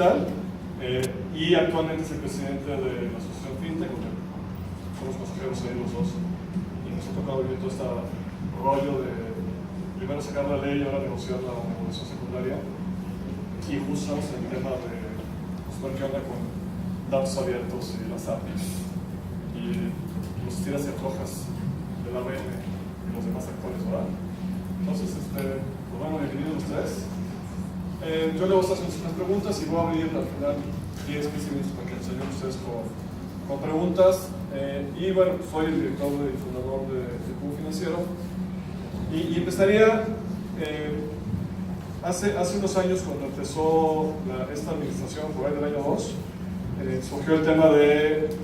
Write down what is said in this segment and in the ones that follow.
digital, y actualmente es el presidente de la Asociación FinTech, donde somos consejeros ahí los dos, y nos ha tocado vivir todo este rollo de primero sacar la ley y ahora negociar la regulación secundaria, y justo estamos en el tema de ver qué onda con datos abiertos y las APIs y los tiras y aflojas de la VM y los demás actores, ¿verdad? Entonces, pues bueno, bienvenidos ustedes. Yo le voy a estar haciendo unas preguntas y voy a abrir al final 10-15 minutos para que nos ayuden ustedes con preguntas. Y bueno, soy el director y fundador de Cubo Financiero. Y empezaría, hace unos años, cuando empezó esta administración, por ahí del año 2, surgió el tema de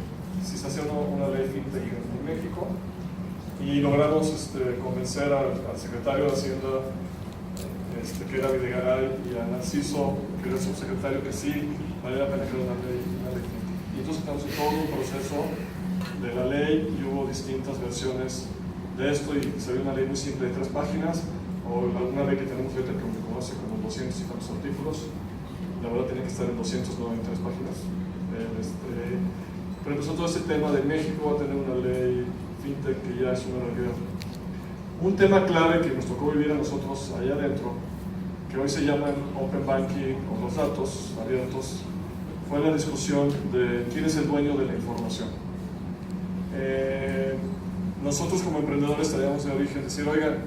si se hacía una ley fintech en México, y logramos convencer al secretario de Hacienda, que era Videgaray, y a Narciso, que era el subsecretario, que sí valía la pena que era una ley fintech. Y entonces estamos en todo un proceso de la ley, y hubo distintas versiones de esto, y salió una ley muy simple de 3 páginas, o una ley que tenemos ahorita que se conoce como 200 y tantos artículos. La verdad tenía que estar en 200, no en 3 páginas. Pero empezó todo ese tema de México va a tener una ley fintech que ya es una realidad. Un tema clave que nos tocó vivir a nosotros allá adentro, que hoy se llaman Open Banking o los datos abiertos, fue la discusión de quién es el dueño de la información. Nosotros como emprendedores traíamos de origen decir, oigan,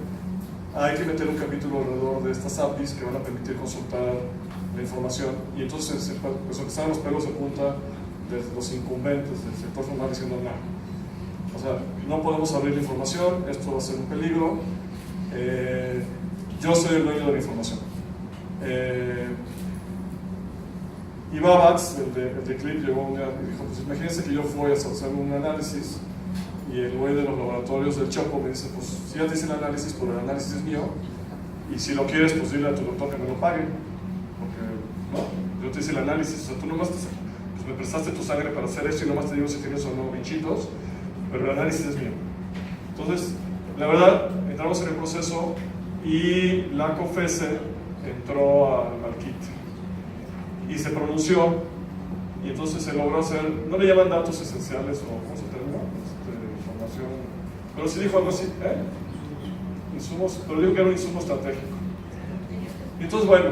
hay que meter un capítulo alrededor de estas APIs que van a permitir consultar la información, y entonces pues empezaron los pelos de punta de los incumbentes del sector formal diciendo no, o sea, no podemos abrir la información, esto va a ser un peligro, yo soy el dueño de la información. Y Babax, el de Clip, llegó un día y dijo, pues imagínense que yo fui a hacer un análisis y el güey de los laboratorios del Chopo me dice, pues si ya te hice el análisis, pues el análisis es mío, y si lo quieres, pues dile a tu doctor que me lo pague, porque no, yo te hice el análisis, o sea, tú nomás pues me prestaste tu sangre para hacer esto y nomás te digo si tienes o no bichitos, pero el análisis es mío. Entonces, la verdad, entramos en el proceso y la COFESE entró al kit y se pronunció, y entonces se logró hacer, no le llaman datos esenciales o ¿cómo se termina? Información, pero sí dijo algo así, insumos, pero dijo que era un insumo estratégico. Y entonces, bueno,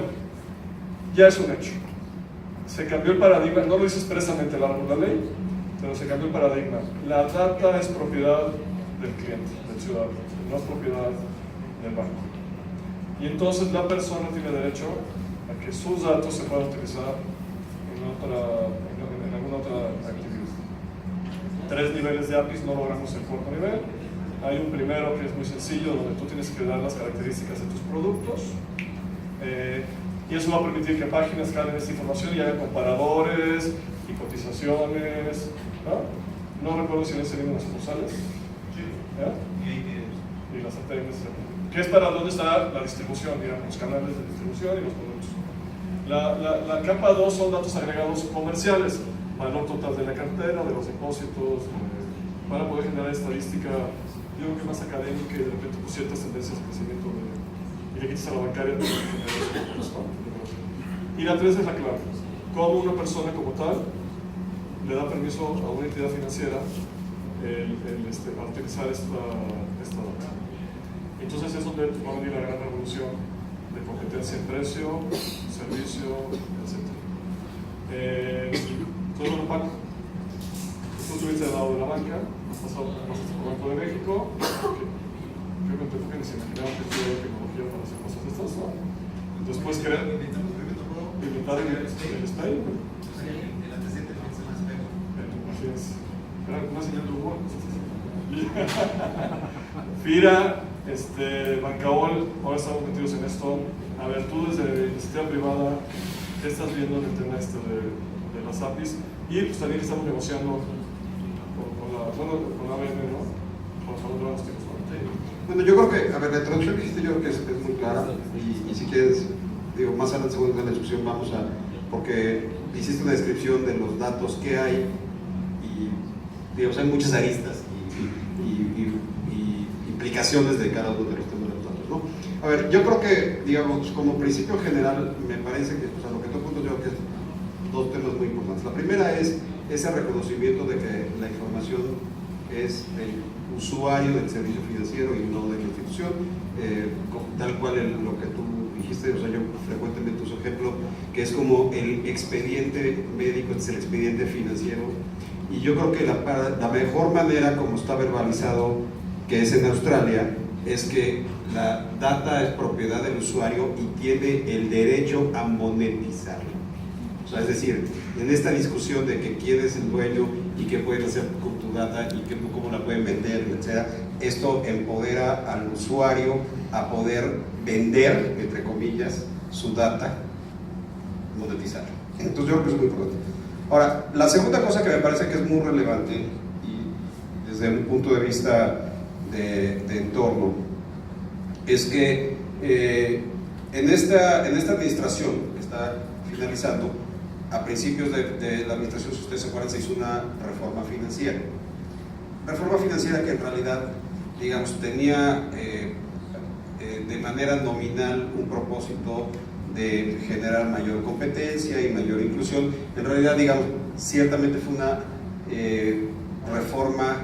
ya es un hecho. Se cambió el paradigma, no lo dice expresamente la ley, pero se cambió el paradigma. La data es propiedad del cliente, del ciudadano, no es propiedad del banco. Y entonces la persona tiene derecho a que sus datos se puedan utilizar en alguna otra actividad. 3 niveles de APIs, no logramos el 4º nivel. Hay un primero que es muy sencillo, donde tú tienes que dar las características de tus productos. Y eso va a permitir que páginas carguen esta información y hagan comparadores y cotizaciones. No recuerdo si les vienen las sucursales. Y las ATMs. Que es para dónde está la distribución, digamos, los canales de distribución y los productos. La capa 2 son datos agregados comerciales, valor total de la cartera, de los depósitos, para poder generar estadística, digo que más académica, y de repente pues, ciertas tendencias de crecimiento y le quitas a la bancaria. Y la 3 es la clave, cómo una persona como tal le da permiso a una entidad financiera para utilizar esta data. Entonces es donde va a venir la gran revolución de competencia en precio, servicio, etc. Entonces, bueno, Paco, tú estuviste al lado de la banca, pasaste por Banco de México, creo que te ni se imaginaba que tuviera tecnología para hacer cosas de estas, ¿no? Después crear inventar el SPAY. El antecedente no se más pego. Así es. Era una señal de humor. FIRA, Bancaol, ahora estamos metidos en esto. A ver, tú desde iniciativa privada, ¿qué estás viendo en el tema de las APIs? Y pues también estamos negociando con la ABM, ¿no? Por favor, de los tipos. Bueno, yo creo que, a ver, la introducción que hiciste yo creo que es muy clara, y si quieres, digo, más adelante según la discusión vamos a, porque hiciste una descripción de los datos que hay, y digamos, hay muchas aristas y implicaciones de cada uno de los temas de los datos, ¿no? A ver, yo creo que, digamos, como principio general, me parece que, pues, a lo que tú apuntas, yo creo que dos temas muy importantes. La primera es ese reconocimiento de que la información es del usuario del servicio financiero y no de la institución, tal cual lo que tú dijiste. O sea, yo frecuentemente uso ejemplo que es como el expediente médico, es el expediente financiero, y yo creo que la mejor manera como está verbalizado, que es en Australia, es que la data es propiedad del usuario y tiene el derecho a monetizarlo. O sea, es decir, en esta discusión de que quién es el dueño y qué pueden hacer con tu data y cómo la pueden vender, etc., esto empodera al usuario a poder vender, entre comillas, su data, monetizarla. Entonces yo creo que es muy importante. Ahora, la segunda cosa que me parece que es muy relevante, y desde un punto de vista de entorno, es que en esta administración que está finalizando, a principios de la administración, si ustedes se acuerdan, se hizo una reforma financiera. Reforma financiera que en realidad, digamos, tenía de manera nominal un propósito de generar mayor competencia y mayor inclusión. En realidad, digamos, ciertamente fue una reforma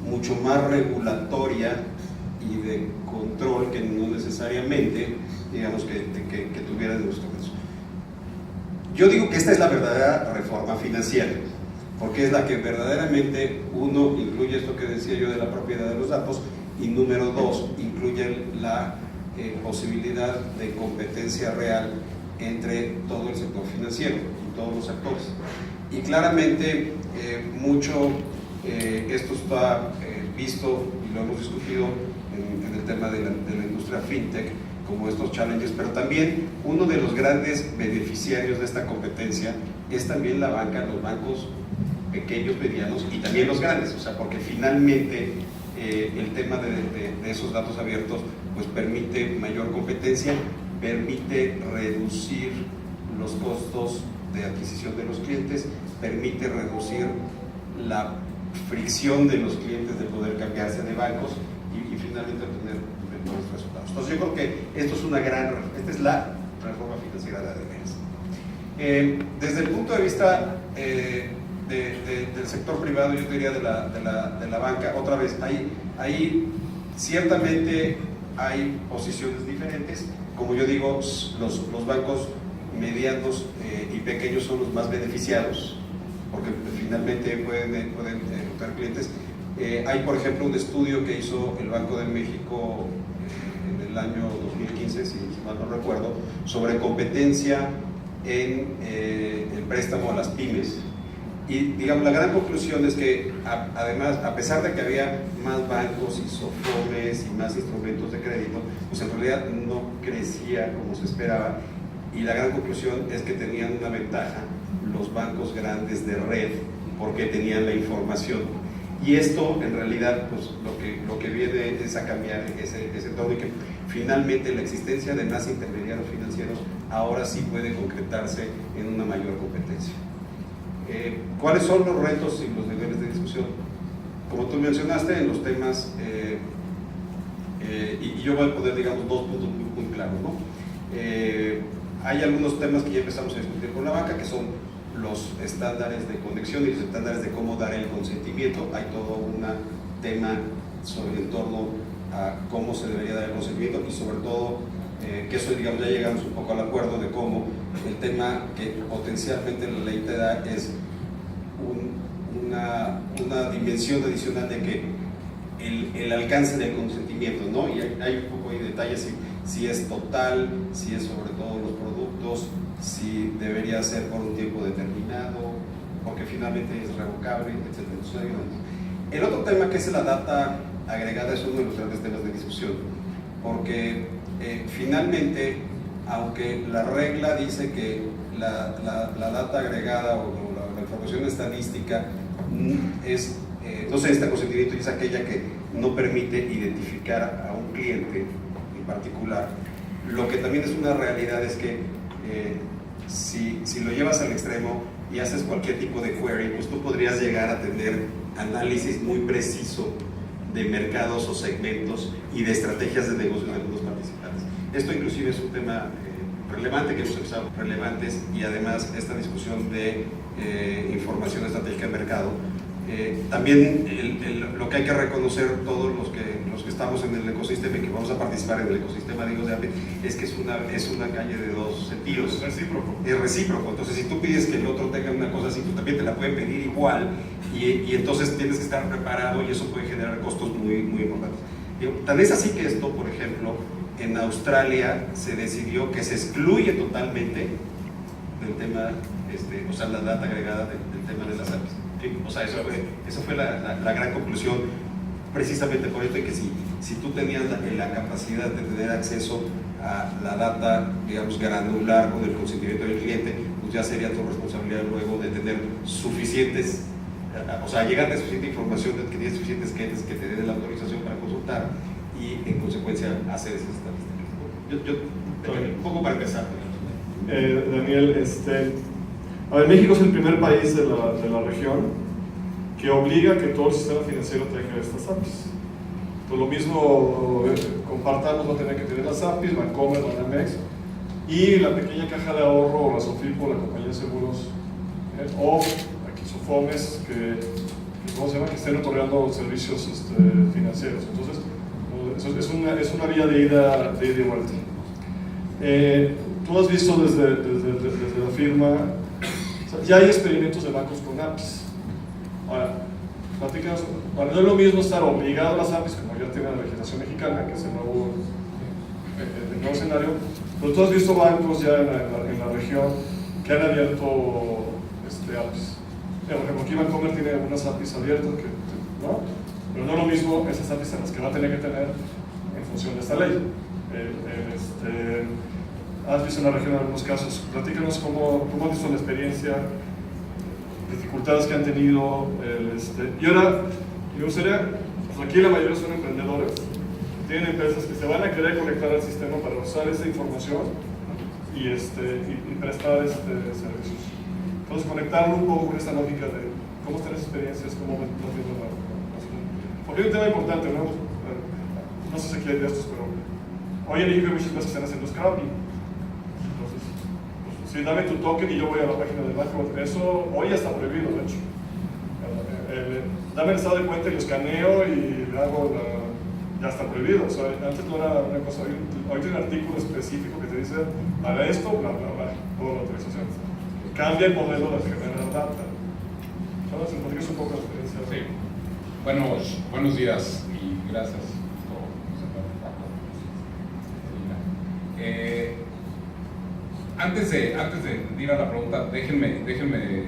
mucho más regulatoria y de control que no necesariamente, digamos, que tuviera de nuestro caso. Yo digo que esta es la verdadera reforma financiera, porque es la que verdaderamente, uno, incluye esto que decía yo de la propiedad de los datos, y número dos, incluye la posibilidad de competencia real entre todo el sector financiero y todos los actores. Y claramente mucho esto está visto y lo hemos discutido en el tema de la industria fintech, como estos challenges, pero también uno de los grandes beneficiarios de esta competencia es también la banca, los bancos pequeños, medianos y también los grandes, o sea, porque finalmente el tema de esos datos abiertos pues permite mayor competencia, permite reducir los costos de adquisición de los clientes, permite reducir la fricción de los clientes de poder cambiarse de bancos y finalmente obtener mejores resultados. Entonces yo creo que esto es esta es la reforma financiera de veras. Desde el punto de vista del sector privado, yo diría de la banca, otra vez, ahí ciertamente hay posiciones diferentes. Como yo digo, los bancos medianos y pequeños son los más beneficiados, porque finalmente pueden obtener clientes. Hay, por ejemplo, un estudio que hizo el Banco de México en el año 2015, si mal no recuerdo, sobre competencia en el préstamo a las pymes. Y digamos, la gran conclusión es que además, a pesar de que había más bancos y SOFOMES y más instrumentos de crédito, pues en realidad no crecía como se esperaba, y la gran conclusión es que tenían una ventaja los bancos grandes de red porque tenían la información. Y esto en realidad pues lo que viene es a cambiar ese entorno, y que finalmente la existencia de más intermediarios financieros ahora sí puede concretarse en una mayor competencia. ¿Cuáles son los retos y los niveles de discusión? Como tú mencionaste, en los temas, y yo voy a poner, digamos, dos puntos muy claros, ¿no? Hay algunos temas que ya empezamos a discutir con la banca, que son los estándares de conexión y los estándares de cómo dar el consentimiento. Hay todo un tema sobre en torno a cómo se debería dar el consentimiento, y sobre todo que eso, digamos, ya llegamos un poco al acuerdo de cómo el tema que potencialmente la ley te da es una dimensión adicional de que el alcance del consentimiento, ¿no? Y hay un poco de detalles si es total, si es sobre todos los productos, si debería ser por un tiempo determinado, porque finalmente es revocable, etc. El otro tema, que es la data agregada, es uno de los grandes temas de discusión, porque finalmente, aunque la regla dice que la data agregada o la información estadística no se necesita consentimiento, y es aquella que no permite identificar a un cliente en particular, lo que también es una realidad es que si lo llevas al extremo y haces cualquier tipo de query, pues tú podrías llegar a tener análisis muy preciso de mercados o segmentos y de estrategias de negocio de algunos participantes. Esto inclusive es un tema relevante que hemos empezado, relevantes, y además esta discusión de información estratégica de mercado. También lo que hay que reconocer todos los que estamos en el ecosistema y que vamos a participar en el ecosistema de Apple es que es una calle de dos sentidos. Es recíproco. Es recíproco. Entonces, si tú pides que el otro tenga una cosa así, tú también te la pueden pedir igual, y entonces tienes que estar preparado, y eso puede generar costos muy, muy importantes. Tan es así que esto, por ejemplo, en Australia se decidió que se excluye totalmente del tema, o sea, la data agregada del tema de las APIs. O sea, eso fue la gran conclusión, precisamente por esto, de que si tú tenías la capacidad de tener acceso a la data, digamos, granular con el consentimiento del cliente, pues ya sería tu responsabilidad luego de tener suficientes, o sea, llegarte a suficiente información, de que tienes suficientes clientes que te den la autorización para consultar y en consecuencia hacer esas estadísticas. Un poco para empezar. Daniel, a ver, México es el primer país de la región que obliga a que todo el sistema financiero tenga estas APIs. Por lo mismo, Compartamos va a tener que tener las APIs, Bancomer, Banamex, y la pequeña caja de ahorro o la Sofipo, la compañía de seguros, o aquí Sofomes, ¿cómo se llama? Que estén otorgando servicios financieros. Entonces, es una vía de ida y vuelta. Tú has visto desde la firma, o sea, ya hay experimentos de bancos con APIs. Ahora, platícanos, no es lo mismo estar obligado a las APIs, como ya tiene la legislación mexicana, que es el nuevo escenario, pero tú has visto bancos ya en la región que han abierto APIs. Por ejemplo, aquí Bancomer tiene algunas APIs abiertas, ¿no? Pero no es lo mismo esas APIs en las que va a tener que tener en función de esta ley. Has visto en la región en algunos casos. Platícanos cómo has visto la experiencia, dificultades que han tenido. Y ahora, me gustaría, pues aquí la mayoría son emprendedores, tienen empresas que se van a querer conectar al sistema para usar esa información y prestar servicios. Entonces, conectarlo un poco con esta lógica de cómo están las experiencias, cómo van viendo la. Porque hay un tema importante, ¿no? No sé si aquí hay de estos, pero hoy en México hay muchas cosas que están haciendo scrapping. Entonces, pues, sí, dame tu token y yo voy a la página del banco. Eso hoy ya está prohibido, de hecho. Dame el estado de cuenta y lo escaneo y le hago ya está prohibido. O sea, antes no era una cosa. Hoy tiene un artículo específico que te dice, haga esto, bla, bla, bla, toda la autorización. Cambia el modelo de generar data. ¿Sabes? Porque es un poco la experiencia. Sí. Buenos días y gracias. Antes de ir a la pregunta, déjenme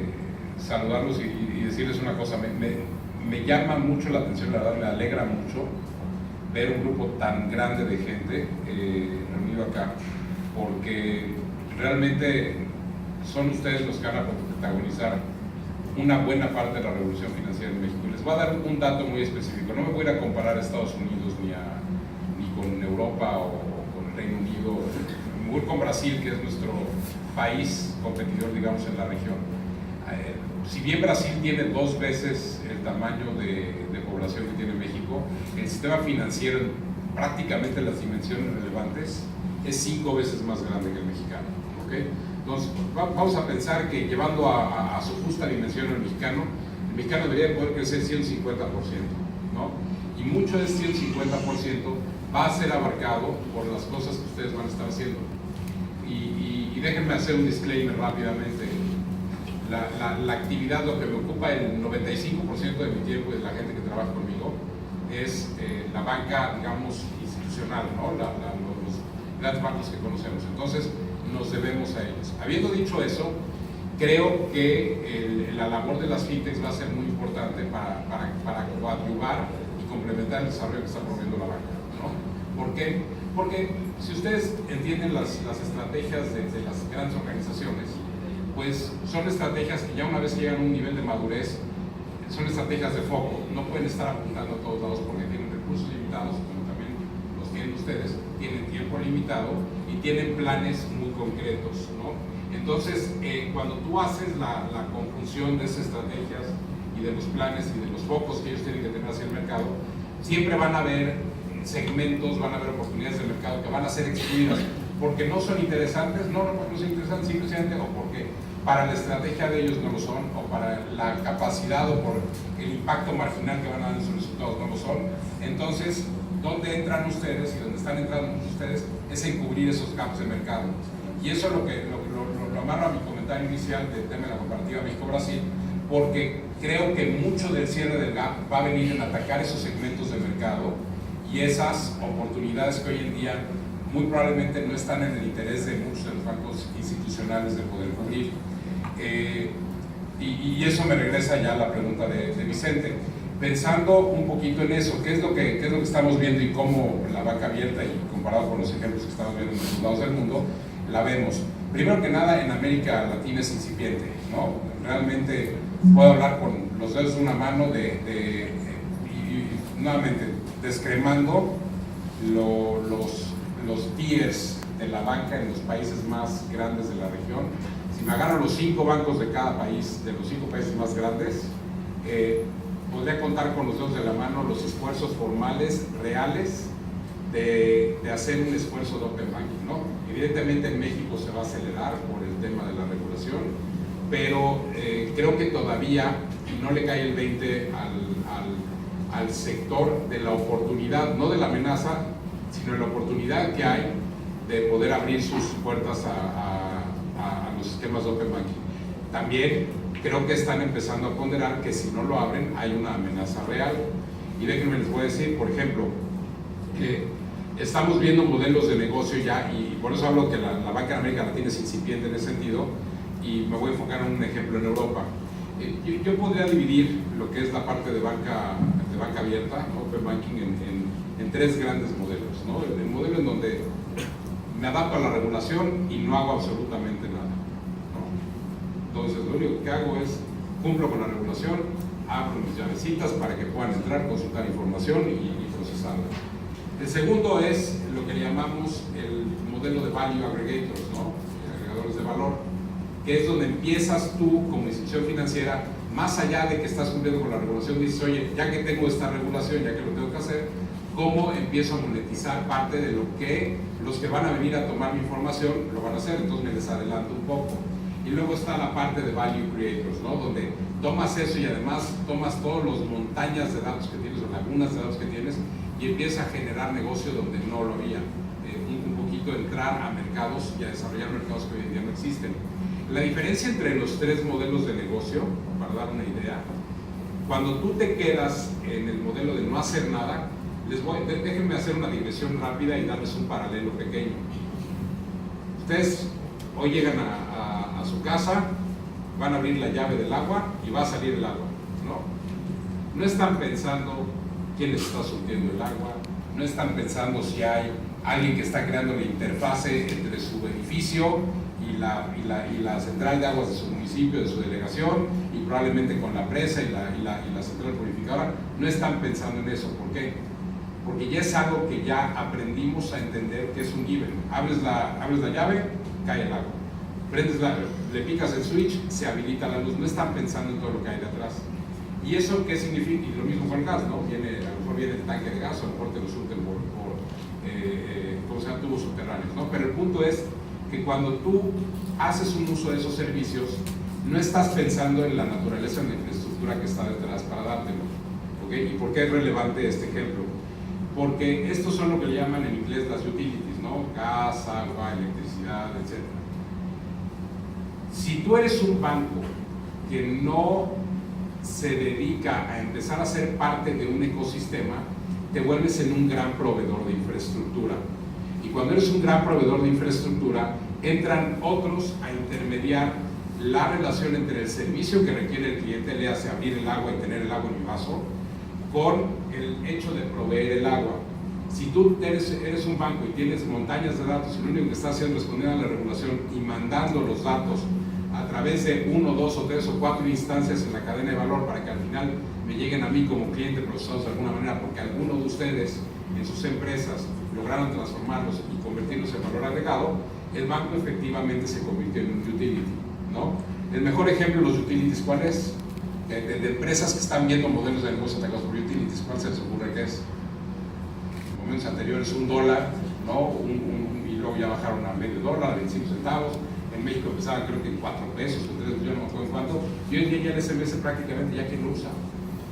saludarlos y decirles una cosa. Me llama mucho la atención, la verdad me alegra mucho ver un grupo tan grande de gente reunido acá, porque realmente son ustedes los que van a protagonizar una buena parte de la revolución financiera en México. Les voy a dar un dato muy específico. No me voy a ir a comparar a Estados Unidos ni con Europa o con el Reino Unido. Me voy a ir con Brasil, que es nuestro país competidor, digamos, en la región. Si bien Brasil tiene 2 veces el tamaño de población que tiene México, el sistema financiero, prácticamente las dimensiones relevantes, es 5 veces más grande que el mexicano. ¿Okay? Entonces, vamos a pensar que llevando a su justa dimensión el mexicano debería poder crecer 150%, ¿no? Y mucho de ese 150% va a ser abarcado por las cosas que ustedes van a estar haciendo. Y déjenme hacer un disclaimer rápidamente. La actividad, lo que me ocupa el 95% de mi tiempo y de la gente que trabaja conmigo, es la banca, digamos, institucional, ¿no? Los grandes bancos que conocemos. Entonces, nos debemos a ellos. Habiendo dicho eso, creo que la labor de las fintechs va a ser muy importante para coadyuvar y complementar el desarrollo que está promoviendo la banca, ¿no? ¿Por qué? Porque si ustedes entienden las estrategias de las grandes organizaciones, pues son estrategias que ya una vez que llegan a un nivel de madurez, son estrategias de foco. No pueden estar apuntando a todos lados porque tienen recursos limitados, como también los tienen ustedes, tienen tiempo limitado y tienen planes muy concretos, ¿no? Entonces, cuando tú haces la conjunción de esas estrategias y de los planes y de los focos que ellos tienen que tener hacia el mercado, siempre van a haber segmentos, van a haber oportunidades de mercado que van a ser excluidas porque no son interesantes, no porque no son interesantes simplemente, o porque para la estrategia de ellos no lo son, o para la capacidad o por el impacto marginal que van a dar en sus resultados no lo son. Entonces, ¿dónde entran ustedes y dónde están entrando ustedes? Es en cubrir esos gaps de mercado. Y eso es lo amarro a mi comentario inicial del tema de la comparativa México-Brasil, porque creo que mucho del cierre del gap va a venir en atacar esos segmentos de mercado y esas oportunidades que hoy en día muy probablemente no están en el interés de muchos de los bancos institucionales de poder cubrir. Y eso me regresa ya a la pregunta de Vicente. Pensando un poquito en eso, ¿qué es lo que estamos viendo y cómo la banca abierta, y comparado con los ejemplos que estamos viendo en otros lados del mundo, la vemos? Primero que nada, en América Latina es incipiente, ¿no? Realmente puedo hablar con los dedos de una mano y nuevamente descremando los tiers de la banca en los países más grandes de la región. Si me agarro los 5 bancos de cada país, de los 5 países más grandes, podría contar con los dedos de la mano los esfuerzos formales, reales, de hacer un esfuerzo de Open Banking, ¿no? Evidentemente en México se va a acelerar por el tema de la regulación, pero creo que todavía no le cae el 20 al sector de la oportunidad, no de la amenaza, sino de la oportunidad que hay de poder abrir sus puertas a los esquemas de Open Banking. También creo que están empezando a ponderar que si no lo abren hay una amenaza real. Y déjenme les voy a decir, por ejemplo, que estamos viendo modelos de negocio ya, y por eso hablo que la banca en América Latina es incipiente en ese sentido, y me voy a enfocar en un ejemplo en Europa. Yo podría dividir lo que es la parte de banca abierta, ¿no? Open Banking, en 3 grandes modelos, ¿no? El modelo en donde me adapto a la regulación y no hago absolutamente nada, ¿no? Entonces lo único que hago es cumplo con la regulación, abro mis llavecitas para que puedan entrar, consultar información y procesarla. El segundo es lo que le llamamos el modelo de Value Aggregators, ¿no? Agregadores de valor, que es donde empiezas tú como institución financiera, más allá de que estás cumpliendo con la regulación, dices, oye, ya que tengo esta regulación, ya que lo tengo que hacer, ¿cómo empiezo a monetizar parte de lo que los que van a venir a tomar mi información lo van a hacer? Entonces me les adelanto un poco. Y luego está la parte de Value Creators, ¿no? Donde tomas eso y además tomas todas las montañas de datos que tienes o lagunas de datos que tienes y empiezas a generar negocio donde no lo había. Un poquito entrar a mercados y a desarrollar mercados que hoy en día no existen. La diferencia entre los 3 modelos de negocio, para dar una idea, cuando tú te quedas en el modelo de no hacer nada, déjenme hacer una digresión rápida y darles un paralelo pequeño. Ustedes hoy llegan a su casa, van a abrir la llave del agua y va a salir el agua, ¿no? No están pensando quién les está surtiendo el agua, no están pensando si hay alguien que está creando la interfase entre su edificio y la central de aguas de su municipio, de su delegación, y probablemente con la presa y la central purificadora. No están pensando en eso. ¿Por qué? Porque ya es algo que ya aprendimos a entender que es un given. Abres la llave, cae el agua. Le picas el switch, se habilita la luz. No están pensando en todo lo que hay detrás. ¿Y eso qué significa? Y lo mismo con el gas, ¿no? A lo mejor viene el tanque de gas, o a lo mejor te lo surten por tubos subterráneos, ¿no? Pero el punto es que cuando tú haces un uso de esos servicios, no estás pensando en la naturaleza, en la infraestructura que está detrás para dártelo, ¿ok? ¿Y por qué es relevante este ejemplo? Porque estos son lo que le llaman en inglés las utilities, ¿no? Gas, agua, electricidad, etc. Si tú eres un banco que no se dedica a empezar a ser parte de un ecosistema, te vuelves en un gran proveedor de infraestructura. Y cuando eres un gran proveedor de infraestructura, entran otros a intermediar la relación entre el servicio que requiere el cliente, le hace abrir el agua y tener el agua en mi vaso, con el hecho de proveer el agua. Si tú eres un banco y tienes montañas de datos y lo único que estás haciendo es responder a la regulación y mandando los datos a través de 1, 2 o 3 o 4 instancias en la cadena de valor para que al final me lleguen a mí como cliente procesados de alguna manera, porque algunos de ustedes en sus empresas lograron transformarlos y convertirlos en valor agregado, el banco efectivamente se convirtió en un utility, ¿no? El mejor ejemplo de los utilities, ¿cuál es? De empresas que están viendo modelos de negocio atacados por utilities, ¿cuál se les ocurre que es? En momentos anteriores $1, ¿no? Y luego ya bajaron a $0.50, a 25 centavos. En México empezaban creo que en 4 pesos o 3, yo no me acuerdo en cuánto, y hoy en día ya el SMS prácticamente ya quien lo usa,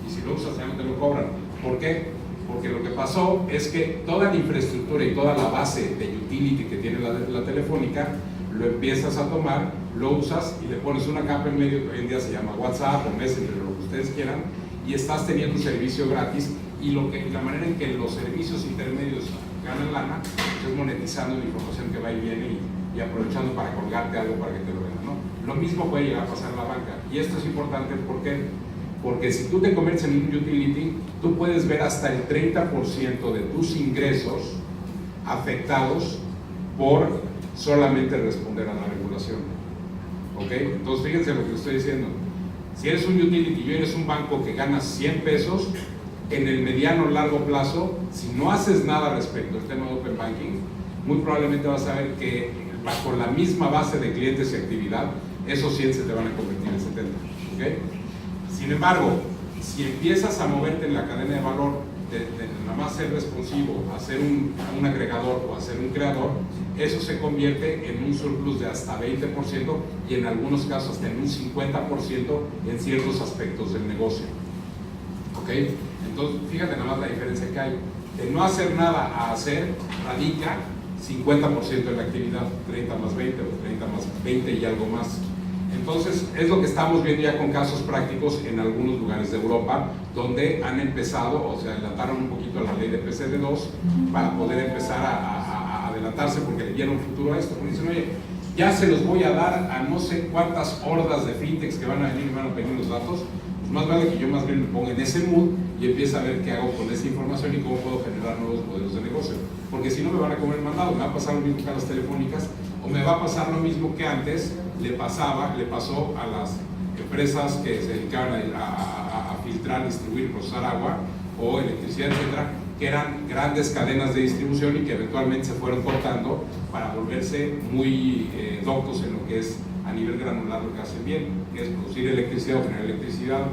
y si lo usas ya no te lo cobran. ¿Por qué? Porque lo que pasó es que toda la infraestructura y toda la base de utility que tiene la telefónica, lo empiezas a tomar, lo usas y le pones una capa en medio, que hoy en día se llama WhatsApp o Messenger, lo que ustedes quieran, y estás teniendo un servicio gratis, y la manera en que los servicios intermedios ganan lana es monetizando la información que va y viene y aprovechando para colgarte algo para que te lo vendan, ¿no? Lo mismo puede llegar a pasar en la banca, y esto es importante porque si tú te conviertes en un utility, tú puedes ver hasta el 30% de tus ingresos afectados por solamente responder a la regulación. ¿Ok? Entonces fíjense lo que estoy diciendo. Si eres un utility y eres un banco que ganas 100 pesos, en el mediano o largo plazo, si no haces nada respecto al tema de Open Banking, muy probablemente vas a ver que bajo la misma base de clientes y actividad, esos 100 se te van a convertir en 70. ¿Ok? Sin embargo, si empiezas a moverte en la cadena de valor, de nada más ser responsivo, a ser un agregador o a ser un creador, eso se convierte en un surplus de hasta 20% y en algunos casos hasta en un 50% en ciertos aspectos del negocio. ¿Ok? Entonces, fíjate nada más la diferencia que hay. De no hacer nada a hacer, radica 50% de la actividad, 30 más 20 o 30 más 20 y algo más. Entonces, es lo que estamos viendo ya con casos prácticos en algunos lugares de Europa, donde han empezado, o se adelantaron un poquito a la ley de PSD2 para poder empezar a adelantarse porque le dieron futuro a esto. Porque dicen, oye, ya se los voy a dar a no sé cuántas hordas de fintechs que van a venir y van a pedir los datos. Pues más vale que yo más bien me ponga en ese mood y empiece a ver qué hago con esa información y cómo puedo generar nuevos modelos de negocio. Porque si no me van a comer mandado, me va a pasar lo mismo que a las telefónicas, o me va a pasar lo mismo que antes le pasó a las empresas que se dedicaban a filtrar, distribuir, procesar agua o electricidad, etcétera, que eran grandes cadenas de distribución y que eventualmente se fueron cortando para volverse muy doctos en lo que es a nivel granular lo que hacen bien, que es producir electricidad o generar electricidad,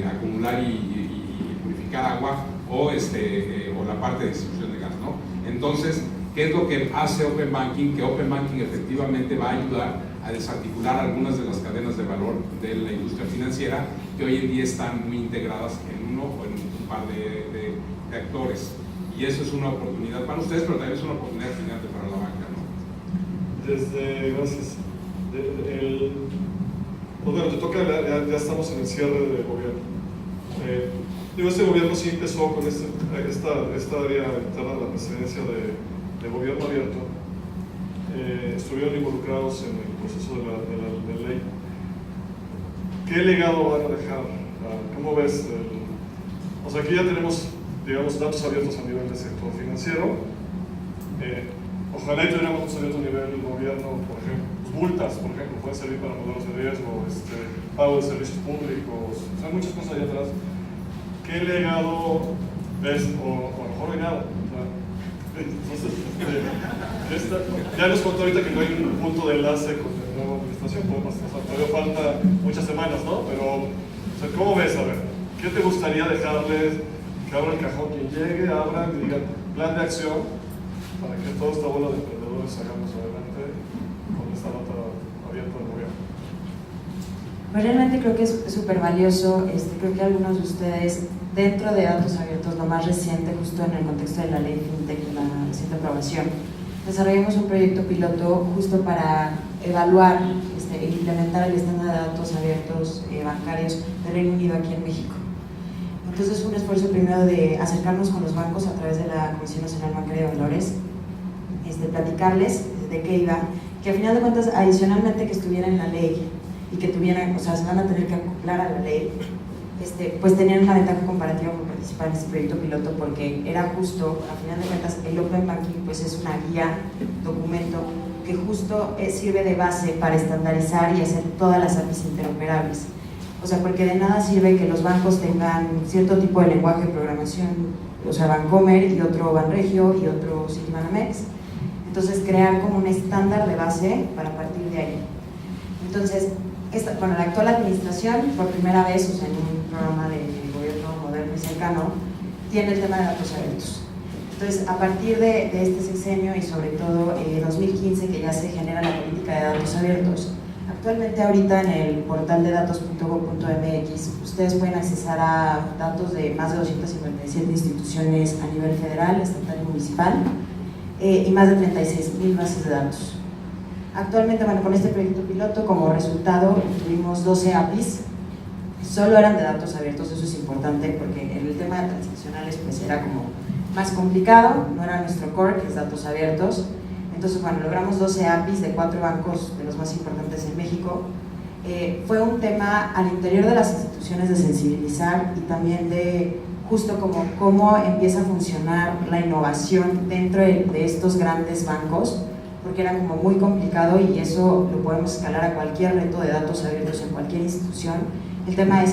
acumular y purificar agua o la parte de distribución de gas, ¿no? Entonces, ¿qué es lo que hace Open Banking? Que Open Banking efectivamente va a ayudar a desarticular algunas de las cadenas de valor de la industria financiera que hoy en día están muy integradas en uno o en un par de actores. Y eso es una oportunidad para ustedes, pero también es una oportunidad gigante para la banca, ¿no? Gracias. Pues bueno, te toca, ya estamos en el cierre del gobierno. Este gobierno sí empezó con esta área interna de la presidencia de gobierno abierto. Estuvieron involucrados en el proceso de la ley. ¿Qué legado van a dejar? ¿Cómo ves? O sea, aquí ya tenemos, digamos, datos abiertos a nivel del sector financiero. Ojalá y tuviéramos datos abiertos a nivel del gobierno, por ejemplo. Multas, por ejemplo, pueden servir para modelos de riesgo, pago de servicios públicos, o sea, muchas cosas allá atrás. ¿Qué legado ves? O a lo mejor no hay nada. Entonces, ya nos contó ahorita que no hay un punto de enlace con la nueva administración, todavía falta muchas semanas, ¿no? Pero, o sea, ¿cómo ves? A ver, ¿qué te gustaría dejarles? Que abran el cajón, quien llegue, abran y digan plan de acción para que toda esta bola de emprendedores hagamos adelante con esta nota abierta del gobierno. Pues realmente creo que es súper valioso. Creo que algunos de ustedes, dentro de datos abiertos, lo más reciente, justo en el contexto de la ley FinTech, la reciente aprobación, desarrollamos un proyecto piloto justo para evaluar e implementar el estándar de datos abiertos bancarios de Reino Unido aquí en México. Entonces, un esfuerzo primero de acercarnos con los bancos a través de la Comisión Nacional Bancaria de Valores, platicarles de qué iba, que al final de cuentas, adicionalmente que estuviera en la ley y que tuvieran, o sea, se van a tener que acoplar a la ley, pues tenían una ventaja comparativa por participar en este proyecto piloto, porque era justo, al final de cuentas, el Open Banking pues es una guía, documento, que justo sirve de base para estandarizar y hacer todas las APIs interoperables. O sea, porque de nada sirve que los bancos tengan cierto tipo de lenguaje de programación, o sea, Bancomer y otro Banregio y otro Citibanamex. Entonces, crear como un estándar de base para partir de ahí. Entonces, la actual administración, por primera vez, o sea, en un programa de gobierno moderno y cercano, tiene el tema de datos abiertos. Entonces, a partir de este sexenio y sobre todo 2015, que ya se genera la política de datos abiertos, actualmente ahorita en el portal de datos.gov.mx ustedes pueden accesar a datos de más de 257 instituciones a nivel federal, estatal y municipal, y más de 36,000 bases de datos. Actualmente, bueno, con este proyecto piloto, como resultado, tuvimos 12 APIs, solo eran de datos abiertos. Eso es importante porque en el tema de transaccionales pues era como más complicado, no era nuestro core, que es datos abiertos. Entonces, bueno, logramos 12 APIs de 4 bancos de los más importantes en México. Fue un tema al interior de las instituciones de sensibilizar y también de justo como cómo empieza a funcionar la innovación dentro de estos grandes bancos, porque era como muy complicado y eso lo podemos escalar a cualquier reto de datos abiertos en cualquier institución. El tema de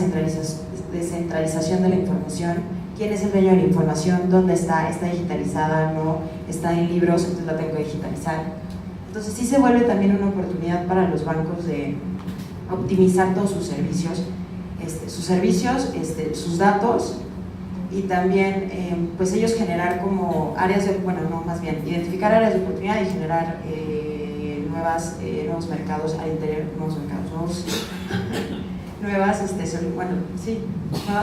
descentralización de la información, quién es el dueño de la información, dónde está digitalizada, no está en libros, entonces la tengo que digitalizar. Entonces sí se vuelve también una oportunidad para los bancos de optimizar todos sus servicios, sus datos, y también pues ellos generar como áreas de, bueno, no, más bien identificar áreas de oportunidad y generar nuevos mercados al interior, nuevas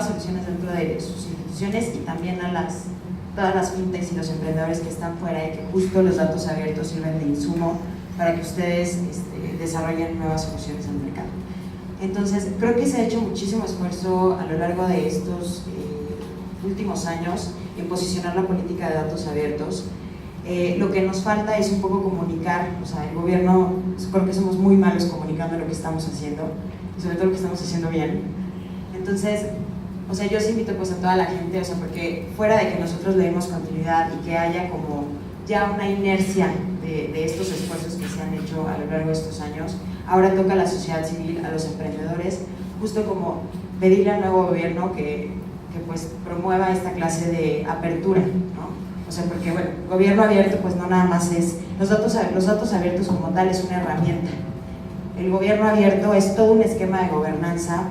soluciones dentro de sus instituciones, y también a todas las fintechs y los emprendedores que están fuera, y que justo los datos abiertos sirven de insumo para que ustedes desarrollen nuevas soluciones al mercado. Entonces, creo que se ha hecho muchísimo esfuerzo a lo largo de estos últimos años en posicionar la política de datos abiertos. Lo que nos falta es un poco comunicar, o sea, el gobierno, creo que somos muy malos comunicando lo que estamos haciendo, y sobre todo lo que estamos haciendo bien. Entonces, o sea, yo os invito pues a toda la gente, o sea, porque fuera de que nosotros le demos continuidad y que haya como ya una inercia de estos esfuerzos que se han hecho a lo largo de estos años, ahora toca a la sociedad civil, a los emprendedores, justo como pedirle al nuevo gobierno que pues promueva esta clase de apertura, ¿no? O sea, porque bueno, gobierno abierto pues no nada más es, los datos abiertos como tal es una herramienta. El gobierno abierto es todo un esquema de gobernanza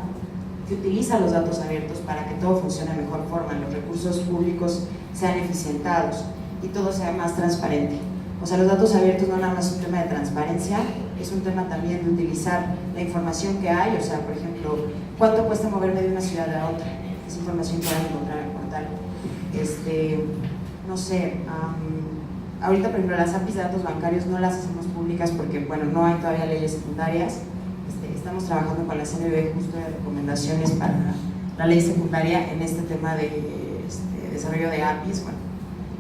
que utiliza los datos abiertos para que todo funcione de mejor forma, los recursos públicos sean eficientados y todo sea más transparente. O sea, los datos abiertos no nada más es un tema de transparencia, es un tema también de utilizar la información que hay. O sea, por ejemplo, ¿cuánto cuesta moverme de una ciudad a otra? Esa información que van a encontrar en el portal. No sé, ahorita por ejemplo las APIs de datos bancarios no las hacemos públicas porque bueno, no hay todavía leyes secundarias. Estamos trabajando con la CNBV justo de recomendaciones para la ley secundaria en este tema de desarrollo de APIs. Bueno,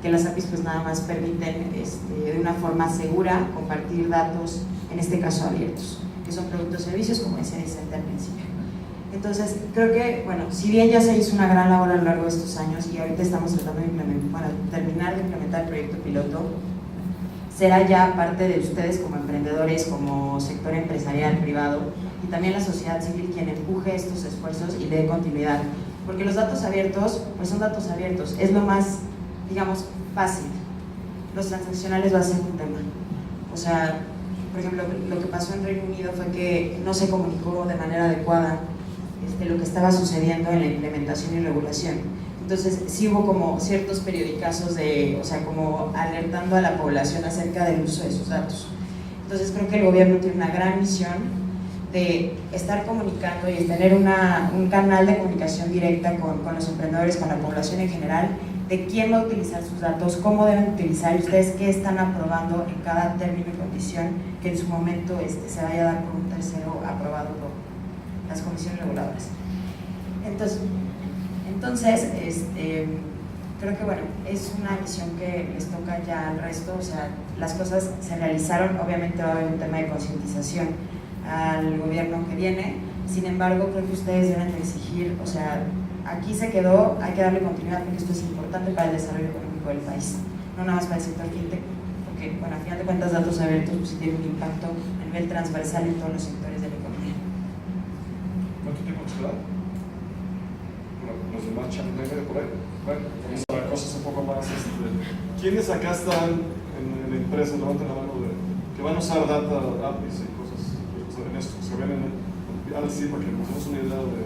que las APIs pues nada más permiten de una forma segura compartir datos, en este caso abiertos, que son productos y servicios, como decía Vicente al principio. Entonces, creo que, bueno, si bien ya se hizo una gran labor a lo largo de estos años y ahorita estamos tratando de terminar de implementar el proyecto piloto, será ya parte de ustedes como emprendedores, como sector empresarial privado y también la sociedad civil quien empuje estos esfuerzos y le dé continuidad. Porque los datos abiertos, pues son datos abiertos, es lo más, digamos, fácil. Los transaccionales va a ser un tema. O sea, por ejemplo, lo que pasó en Reino Unido fue que no se comunicó de manera adecuada lo que estaba sucediendo en la implementación y regulación. Entonces sí hubo como ciertos periodicazos o sea, como alertando a la población acerca del uso de sus datos. Entonces creo que el gobierno tiene una gran misión de estar comunicando y tener un canal de comunicación directa con los emprendedores, con la población en general, de quién va a utilizar sus datos, cómo deben utilizar y ustedes qué están aprobando en cada término y condición que en su momento se vaya a dar por un tercero aprobado por las comisiones reguladoras. Entonces creo que bueno, es una misión que les toca ya al resto. O sea, las cosas se realizaron, obviamente va a haber un tema de concientización al gobierno que viene, sin embargo creo que ustedes deben de exigir, o sea, aquí se quedó, hay que darle continuidad porque esto es importante para el desarrollo económico del país, no nada más para el sector fintech, porque bueno, a final de cuentas datos abiertos pues, tienen un impacto a nivel transversal en todos los sectores de la economía. ¿Cuánto tiempo nos queda? Los demás channeles por ahí. Bueno, vamos a ver cosas un poco más. ¿Quiénes acá están en la empresa? Levanten la mano que van a usar data APIs y cosas en esto. Se ven ahora sí, para que nos demos una idea de.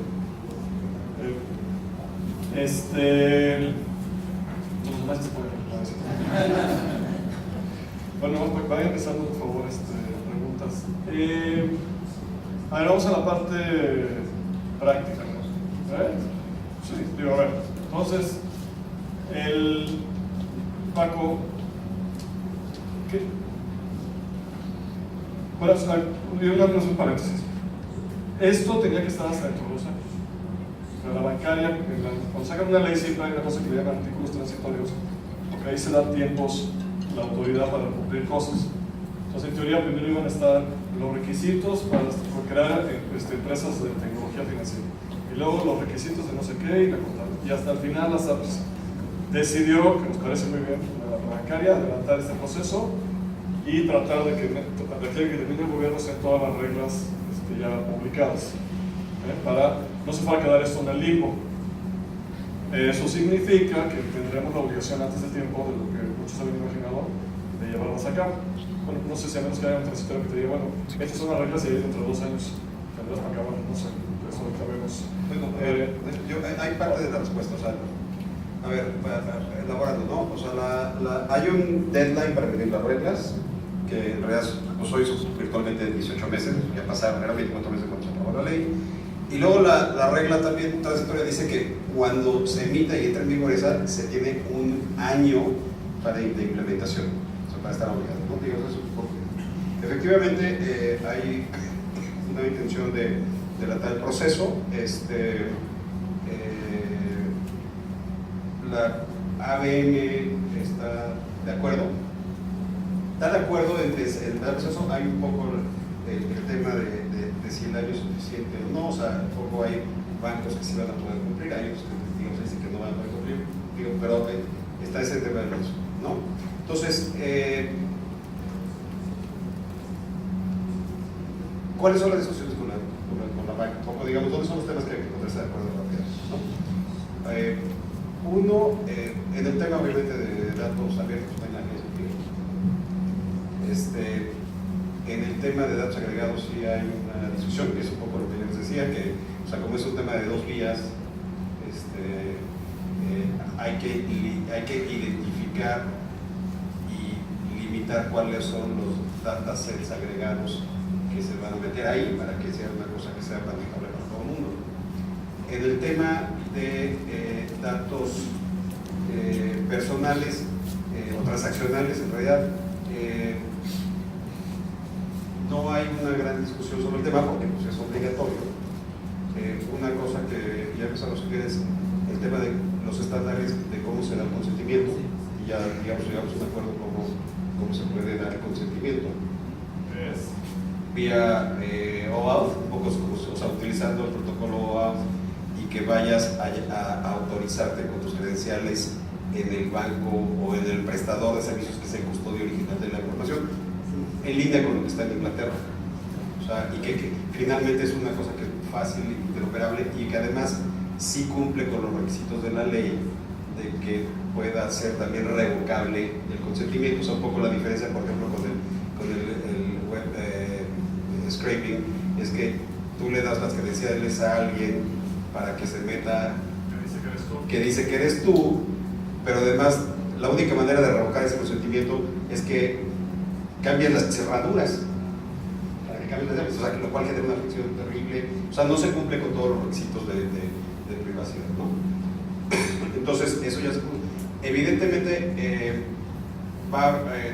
Los demás manches por Bueno, vayan empezando por favor preguntas. A ver, vamos a la parte práctica, ¿no? Sí, digo, a ver, entonces, Paco, ¿qué? Bueno, yo voy a hacer un paréntesis. Esto tenía que estar hasta dentro de 2 años. Pero la bancaria, cuando sacan una ley, siempre hay una cosa que le llaman artículos transitorios, porque ahí se dan tiempos la autoridad para cumplir cosas. Entonces, en teoría, primero iban a estar los requisitos para crear empresas de tecnología financiera, y luego los requisitos de no sé qué, y la contabilidad. Y hasta el final, la SAPS decidió, que nos parece muy bien, la bancaria, adelantar este proceso y tratar de que termine el gobierno estén todas las reglas ya publicadas, para no se fuera a quedar esto en el limbo. Eso significa que tendremos la obligación antes de tiempo, de lo que muchos habían imaginado, de llevarlas a cabo. Bueno, no sé si a menos que haya un transitorio que te diga, bueno, estas son las reglas y ahí dentro de 2 años tendrás para acabar, no sé, eso lo sabemos. Bueno, hay parte de la respuesta, o sea, a ver, elaborando, ¿no? O sea, hay un deadline para venir las reglas, que en realidad pues hoy son virtualmente 18 meses, ya pasaron, eran 24 meses cuando se aprobó la ley. Y luego la regla también transitoria dice que cuando se emita y entra en vigor esa, se tiene 1 año de implementación, o sea, para estar obligado, ¿no? Digo, eso porque efectivamente hay una intención de dilatar el proceso. La ABM está de acuerdo. Está de acuerdo en que en el proceso hay un poco el tema de si el año es suficiente o no. O sea, un poco hay bancos que sí van a poder cumplir, hay otros que digamos, dicen que no van a poder cumplir, pero está ese tema del proceso, ¿no? Entonces, ¿cuáles son las discusiones con la banca? Un poco, digamos, ¿dónde son los temas que hay que ponerse de acuerdo rápidamente, ¿no? Uno, en el tema obviamente de datos abiertos, no hay nada que discutir. En el tema de datos agregados sí hay una discusión, que es un poco lo que yo les decía, que, o sea, como es un tema de 2 vías, hay que identificar y limitar cuáles son los datasets agregados que se van a meter ahí para que sea una cosa que sea manejable para todo el mundo. En el tema de datos personales o transaccionales, en realidad no hay una gran discusión sobre el tema porque pues, es obligatorio. Una cosa que ya empezamos a ver es el tema de los estándares de cómo se da el consentimiento, y ya digamos, llegamos a un acuerdo cómo se puede dar el consentimiento. Vía OAuth, un poco, o sea, utilizando el protocolo OAuth, y que vayas a autorizarte con tus credenciales en el banco o en el prestador de servicios que sea el custodio original de la información, en línea con lo que está en Inglaterra. O sea, y que finalmente es una cosa que es fácil e interoperable y que además sí cumple con los requisitos de la ley de que pueda ser también revocable el consentimiento. O sea, un poco la diferencia, por ejemplo, con el web scraping, es que tú le das las credenciales a alguien para que se meta, que dice que eres tú, pero además la única manera de revocar ese consentimiento es que cambian las cerraduras, para que cambien las llaves, o sea, lo cual genera una fricción terrible. O sea, no se cumple con todos los requisitos de privacidad, ¿no? Entonces, eso ya se cumple. Evidentemente,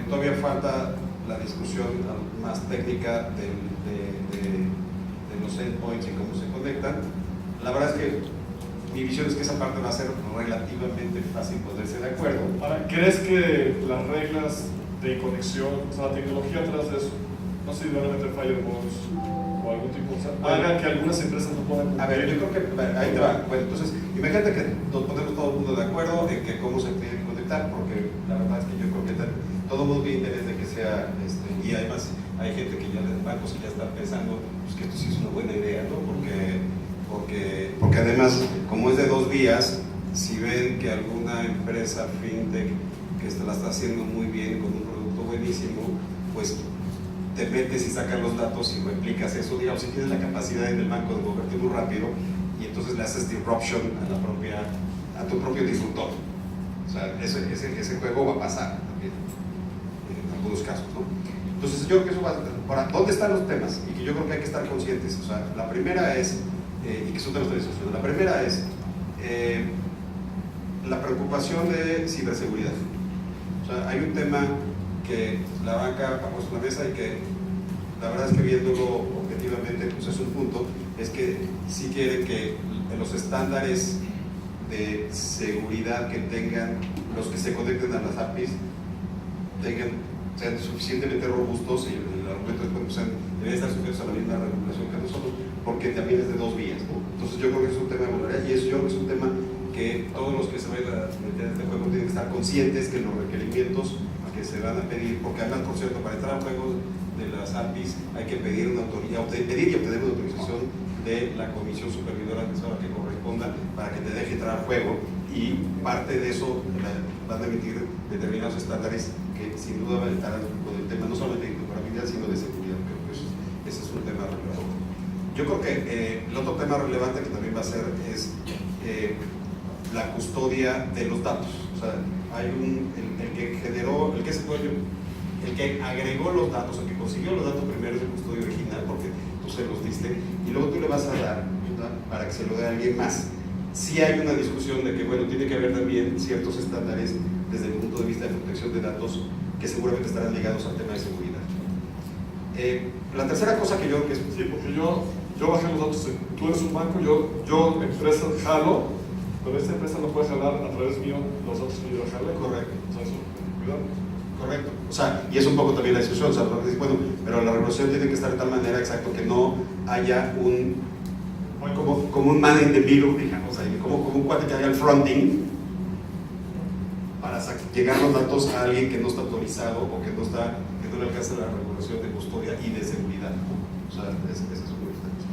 todavía falta la discusión más técnica de los endpoints y cómo se conectan. La verdad es que mi visión es que esa parte va a ser relativamente fácil ponerse de acuerdo. Ahora, ¿crees que las reglas de conexión, o sea, la tecnología atrás de eso, no sé si van a meter firewalls o algún tipo, o sea, hagan que algunas empresas no puedan cumplir? A ver, yo creo que ahí te va. Bueno, entonces, imagínate que nos ponemos todo el mundo de acuerdo en que cómo se tiene que conectar, porque la verdad es que yo creo que todo el mundo tiene interés de que sea, y además hay gente que ya, bancos que ya están pensando pues, que esto sí es una buena idea, ¿no? Porque además, como es de 2 vías, si ven que alguna empresa fintech que la está haciendo muy bien con un producto buenísimo, pues te metes y sacas los datos y replicas eso, digamos, si tienes la capacidad en el banco de moverte muy rápido y entonces le haces disruption a tu propio disruptor. O sea, ese juego va a pasar también, en algunos casos, ¿no? Entonces yo creo que eso va a... Ahora, ¿dónde están los temas? Y que yo creo que hay que estar conscientes. O sea, la primera es, y que son temas de discusión, la primera es la preocupación de ciberseguridad. O sea, hay un tema que la banca ha puesto en la mesa y que la verdad es que viéndolo objetivamente, pues es un punto, es que sí quieren que los estándares de seguridad que tengan los que se conecten a las APIs sean suficientemente robustos, y el argumento es que deben estar sujetos a la misma regulación que nosotros, porque también es de dos vías, ¿no? Entonces yo creo que es un tema de vulnerabilidad, y eso yo creo que es un tema que todos los que se vayan a meter en este juego tienen que estar conscientes que los requerimientos que se van a pedir, porque además, por cierto, para entrar a juegos de las APIs hay que pedir una autoridad, pedir y obtener una autorización de la comisión supervisora que corresponda para que te deje entrar al juego, y parte de eso van a emitir determinados estándares que sin duda van a estar con el tema no solamente de interoperabilidad sino de seguridad, pero pues, ese es un tema relevante. Yo creo que el otro tema relevante que también va a ser es la custodia de los datos. O sea, hay el que generó, el que es el dueño, el que agregó los datos, el que consiguió los datos primero es el custodio original, porque tú se los diste y luego tú le vas a dar, ¿verdad?, para que se lo dé a alguien más. Sí hay una discusión de que, bueno, tiene que haber también ciertos estándares desde el punto de vista de protección de datos que seguramente estarán ligados al tema de seguridad. La tercera cosa que yo creo que es... Sí, porque yo bajé los datos, tú eres un banco, yo empresa jalo, pero esta empresa no puede jalar a través mío los datos que yo jale. Correcto. O sea, eso, cuidado. Correcto. O sea, y es un poco también la discusión, o sea, bueno, pero la regulación tiene que estar de tal manera, exacto, que no haya como un man in the middle, digamos, ahí, como un cuate que haga el fronting para llegar los datos a alguien que no está autorizado o que no le alcanza la regulación de custodia y de seguridad, ¿no? O sea, ese es uno de los temas.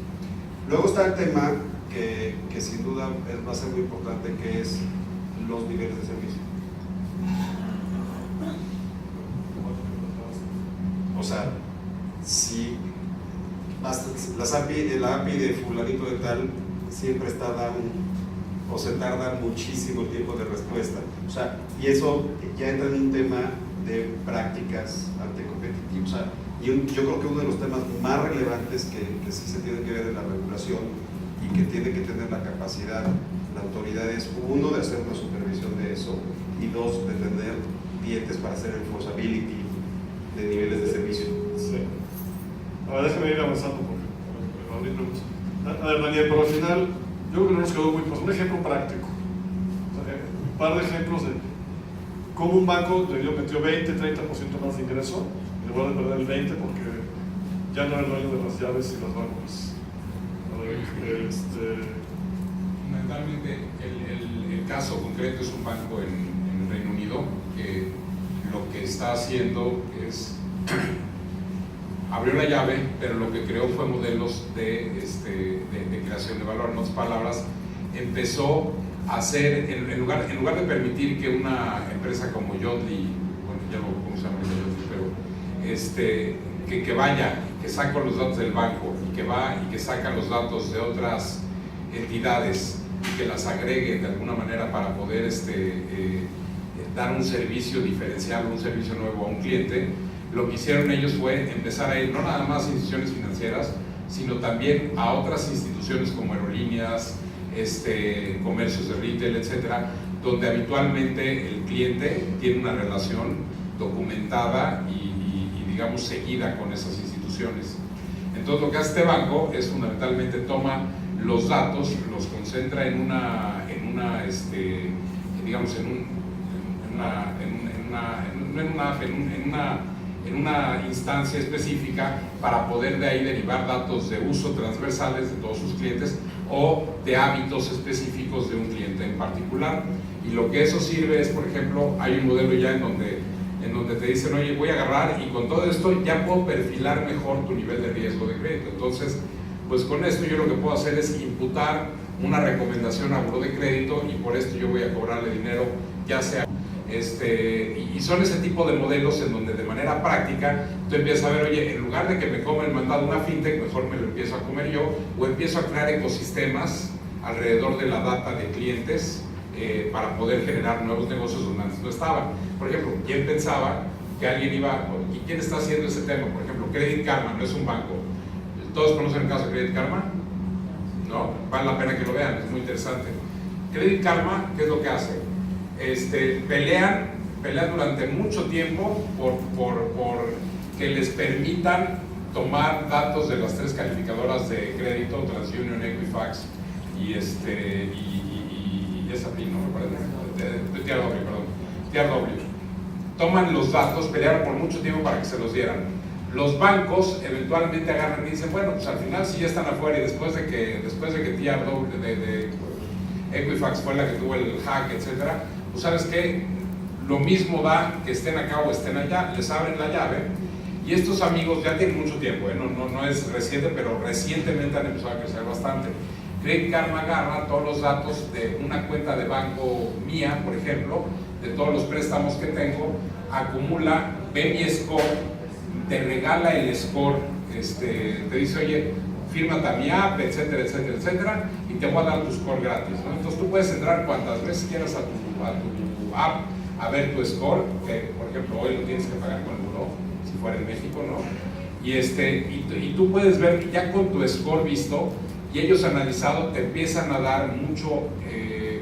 Luego está el tema que sin duda va a ser muy importante, que es los niveles de servicio. O sea, si la API de fulanito de tal siempre está o se tarda muchísimo el tiempo de respuesta. O sea, y eso ya entra en un tema de prácticas anticompetitivas. O sea, yo creo que uno de los temas más relevantes que sí se tiene que ver en la regulación y que tiene que tener la capacidad, la autoridad, es uno, de hacer una supervisión de eso, y dos, de tener dientes para hacer enforceability de niveles de servicio. Sí. A ver, déjame ir avanzando porque a ver, Daniel, pero al final yo creo que nos quedó muy pues, un ejemplo práctico. O sea, un par de ejemplos de cómo un banco metió 20, 30% más de ingreso en lugar de perder el 20 porque ya no era el dueño de las llaves y las bancos. Fundamentalmente, el caso concreto es un banco en el Reino Unido que lo que está haciendo es abrió la llave, pero lo que creó fue modelos de creación de valor. En otras palabras, empezó a hacer, en lugar de permitir que una empresa como Yodlee, bueno, ya no cómo se llama Yodlee, pero que vaya, que saca los datos del banco y que va y que saca los datos de otras entidades y que las agregue de alguna manera para poder dar un servicio diferencial, un servicio nuevo a un cliente. Lo que hicieron ellos fue empezar a ir no nada más a instituciones financieras, sino también a otras instituciones como aerolíneas, comercios de retail, etcétera, donde habitualmente el cliente tiene una relación documentada y digamos seguida con esas instituciones. Entonces lo que hace este banco es fundamentalmente toma los datos, los concentra en una instancia específica para poder de ahí derivar datos de uso transversales de todos sus clientes o de hábitos específicos de un cliente en particular. Y lo que eso sirve es, por ejemplo, hay un modelo ya en donde te dicen, oye, voy a agarrar y con todo esto ya puedo perfilar mejor tu nivel de riesgo de crédito. Entonces, pues con esto yo lo que puedo hacer es imputar una recomendación a buró de crédito y por esto yo voy a cobrarle dinero, ya sea y son ese tipo de modelos en donde de manera práctica tú empiezas a ver, oye, en lugar de que me coma el mandado una fintech, mejor me lo empiezo a comer yo, o empiezo a crear ecosistemas alrededor de la data de clientes para poder generar nuevos negocios donde antes no estaban. Por ejemplo, ¿quién pensaba que alguien iba, y quién está haciendo ese tema? Por ejemplo, Credit Karma no es un banco. ¿Todos conocen el caso de Credit Karma? No, vale la pena que lo vean, es muy interesante. Credit Karma, ¿qué es lo que hace? Pelean durante mucho tiempo por que les permitan tomar datos de las 3 calificadoras de crédito, TransUnion, Equifax y S&P, ¿no? Me parece, de TRW. Toman los datos, pelearon por mucho tiempo para que se los dieran. Los bancos eventualmente agarran y dicen, bueno, pues al final si ya están afuera y después de que TRW de Equifax fue la que tuvo el hack, etcétera, pues sabes qué, lo mismo da que estén acá o estén allá, les abren la llave. Y estos amigos ya tienen mucho tiempo, no es reciente, pero recientemente han empezado a crecer bastante. Credit Karma agarra todos los datos de una cuenta de banco mía, por ejemplo, de todos los préstamos que tengo, acumula, ve mi score, te regala el score, te dice, oye, fírmate a mi app, etcétera, etcétera, etcétera, y te voy a dar tu score gratis, ¿no? Entonces tú puedes entrar cuantas veces quieras a tu app a ver tu score, que por ejemplo hoy lo tienes que pagar con el buró, si fuera en México, ¿no? Y tú puedes ver ya con tu score visto, y ellos analizado te empiezan a dar mucho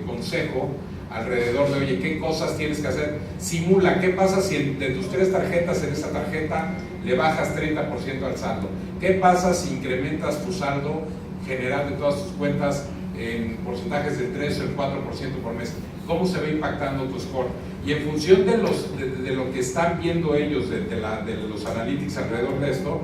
consejo alrededor de, oye, ¿qué cosas tienes que hacer? Simula, ¿qué pasa si de tus 3 tarjetas en esa tarjeta le bajas 30% al saldo? ¿Qué pasa si incrementas tu saldo general de todas tus cuentas en porcentajes del 3 o el 4% por mes? ¿Cómo se va impactando tu score? Y en función de lo que están viendo ellos, de los analytics alrededor de esto,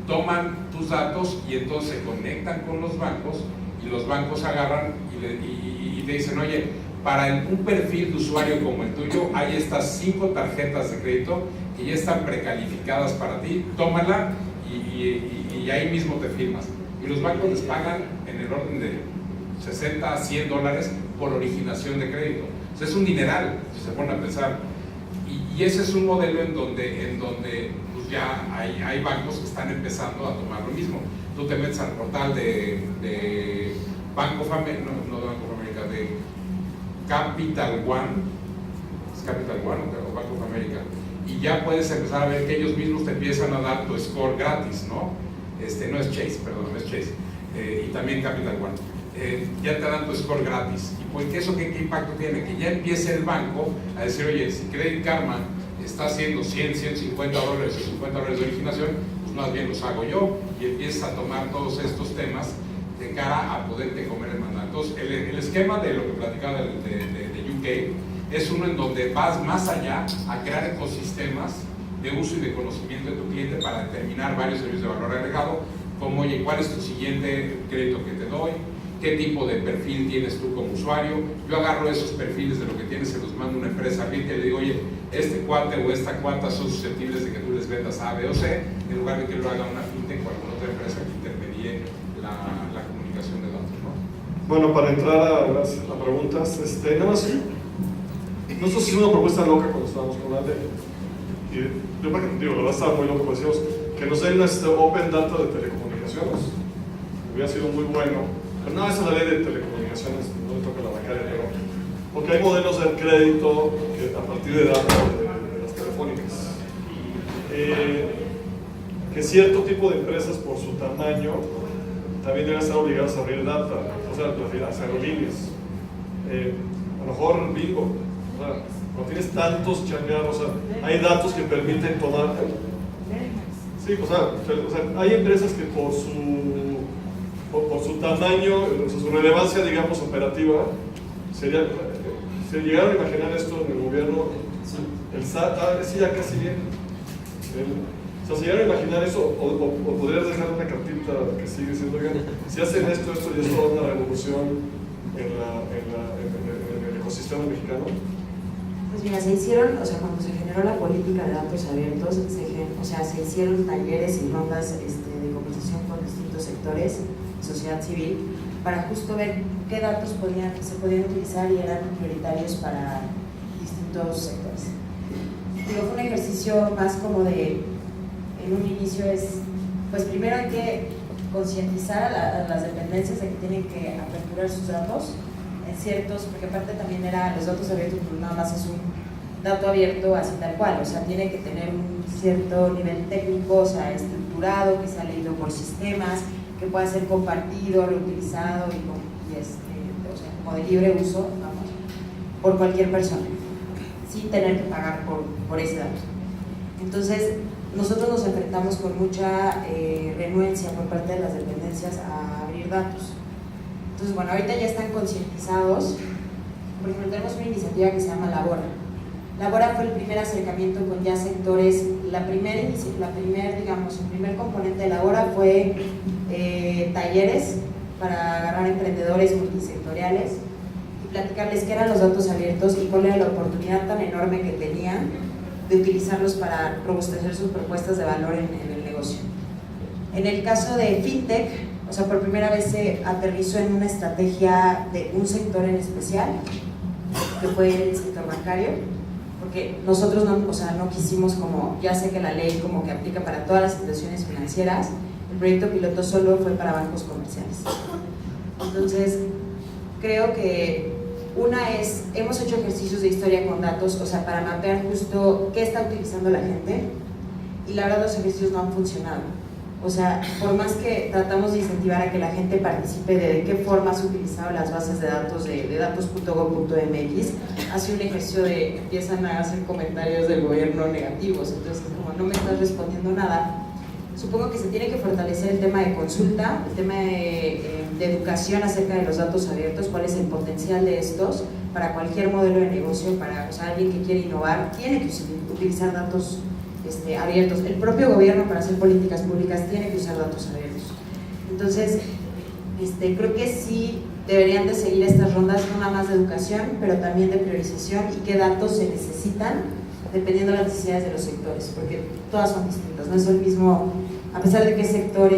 toman tus datos y entonces se conectan con los bancos, y los bancos agarran y te dicen, oye, para un perfil de usuario como el tuyo hay estas 5 tarjetas de crédito que ya están precalificadas para ti, tómala y ahí mismo te firmas. Y los bancos les pagan en el orden de 60 a 100 dólares por originación de crédito. O sea, es un dineral, si se ponen a pensar. Y ese es un modelo en donde pues ya hay bancos que están empezando a tomar lo mismo. Tú te metes al portal de Bank of America, no de Bank of America, de Capital One, ¿es Capital One o Bank of America? Y ya puedes empezar a ver que ellos mismos te empiezan a dar tu score gratis, ¿no? No es Chase, perdón, no es Chase. Y también Capital One. Ya te dan tu score gratis. ¿Y pues eso qué impacto tiene? Que ya empiece el banco a decir, oye, si Credit Karma está haciendo 100, 150 dólares o 50 dólares de originación, pues más bien los hago yo, y empiezas a tomar todos estos temas de cara a poderte comer el mandado. Entonces, el esquema de lo que platicaba de UK es uno en donde vas más allá a crear ecosistemas de uso y de conocimiento de tu cliente para determinar varios servicios de valor agregado, como, oye, ¿cuál es tu siguiente crédito que te doy? ¿Qué tipo de perfil tienes tú como usuario? Yo agarro esos perfiles de lo que tienes, se los mando a una empresa y le digo, oye, este cuate o esta cuata son susceptibles de que tú les vendas A, B o C, en lugar de que lo haga una fintech o alguna otra empresa que intermedie la comunicación de datos, ¿no? Bueno, para entrar a preguntas, nada más, nosotros hicimos una propuesta loca cuando estábamos con la ley. Y yo, la verdad estaba muy loco, decíamos que nos den Open Data de telecomunicaciones. Hubiera sido muy bueno. Pero no, esa es la ley de telecomunicaciones, no le toca a la bancaria, pero porque hay modelos de crédito que, a partir de datos de las telefónicas. Que cierto tipo de empresas, por su tamaño, también deben estar obligadas a abrir data, o sea, las aerolíneas. A lo mejor Bingo, o sea, cuando tienes tantos changarros, o sea, hay datos que permiten tomar. Sí, o sea, hay empresas que por su tamaño, su relevancia, digamos, operativa, se llegaron a imaginar esto en el gobierno, el SAT, sí, ya casi bien. O sea, se llegaron a imaginar eso, o podrías dejar una cartita que sigue diciendo, oigan, si hacen esto y esto da una revolución en el ecosistema mexicano. Pues mira, se hicieron, o sea, cuando se generó la política de datos abiertos, se hicieron talleres y rondas de conversación con distintos sectores, sociedad civil, para justo ver qué datos se podían utilizar y eran prioritarios para distintos sectores. Digo, fue un ejercicio más como de, en un inicio pues primero hay que concientizar a las dependencias de que tienen que aperturar sus datos, en ciertos, porque aparte también era los datos abiertos, pues nada más es un dato abierto así tal cual, o sea, tiene que tener un cierto nivel técnico, o sea, estructurado, que sea leído por sistemas, que pueda ser compartido, reutilizado o sea, como de libre uso, vamos, por cualquier persona, sin tener que pagar por ese dato. Entonces, nosotros nos enfrentamos con mucha renuencia por parte de las dependencias a abrir datos. Entonces, bueno, ahorita ya están concientizados. Por ejemplo, tenemos una iniciativa que se llama Labora. Labora fue el primer acercamiento con ya sectores. El primer componente de Labora fue talleres para agarrar emprendedores multisectoriales y platicarles qué eran los datos abiertos y cuál era la oportunidad tan enorme que tenían de utilizarlos para robustecer sus propuestas de valor en el negocio. En el caso de FinTech, o sea, por primera vez se aterrizó en una estrategia de un sector en especial, que fue el sector bancario, porque nosotros no quisimos, como ya sé que la ley como que aplica para todas las instituciones financieras, el proyecto piloto solo fue para bancos comerciales. Entonces, creo que hemos hecho ejercicios de historia con datos, o sea, para mapear justo qué está utilizando la gente, y la verdad los ejercicios no han funcionado. O sea, por más que tratamos de incentivar a que la gente participe de qué forma has utilizado las bases de datos de datos.gov.mx, hace un ejercicio de empiezan a hacer comentarios del gobierno negativos, entonces como no me estás respondiendo nada. Supongo que se tiene que fortalecer el tema de consulta, el tema de educación acerca de los datos abiertos, cuál es el potencial de estos para cualquier modelo de negocio, para alguien que quiere innovar, tiene que utilizar datos abiertos. El propio gobierno para hacer políticas públicas tiene que usar datos abiertos. Entonces, creo que sí deberían de seguir estas rondas, no nada más de educación, pero también de priorización y qué datos se necesitan dependiendo de las necesidades de los sectores, porque todas son distintas, no es el mismo, a pesar de que es sector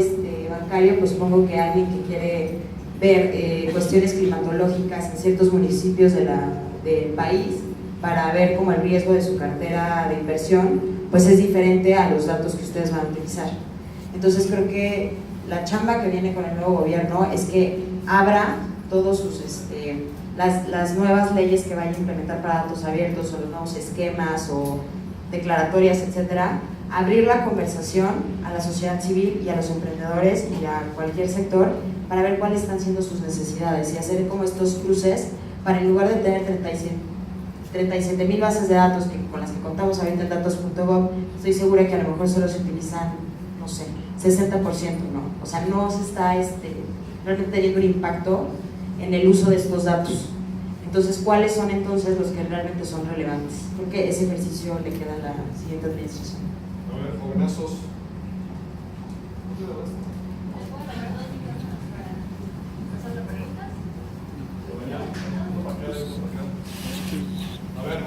bancario, pues supongo que alguien que quiere ver cuestiones climatológicas en ciertos municipios del país para ver como el riesgo de su cartera de inversión, pues es diferente a los datos que ustedes van a utilizar. Entonces creo que la chamba que viene con el nuevo gobierno es que abra todos las nuevas leyes que vaya a implementar para datos abiertos, o los nuevos esquemas o declaratorias, etcétera, abrir la conversación a la sociedad civil y a los emprendedores y a cualquier sector para ver cuáles están siendo sus necesidades y hacer como estos cruces para, en lugar de tener 37,000 bases de datos con las que contamos ahorita en datos.gov, estoy segura que a lo mejor solo se utilizan, no sé, 60%, ¿no? O sea, no se está realmente teniendo un impacto en el uso de estos datos. Entonces, ¿cuáles son entonces los que realmente son relevantes? Creo que ese ejercicio le queda a la siguiente administración. A ver, jovenazos. A ver,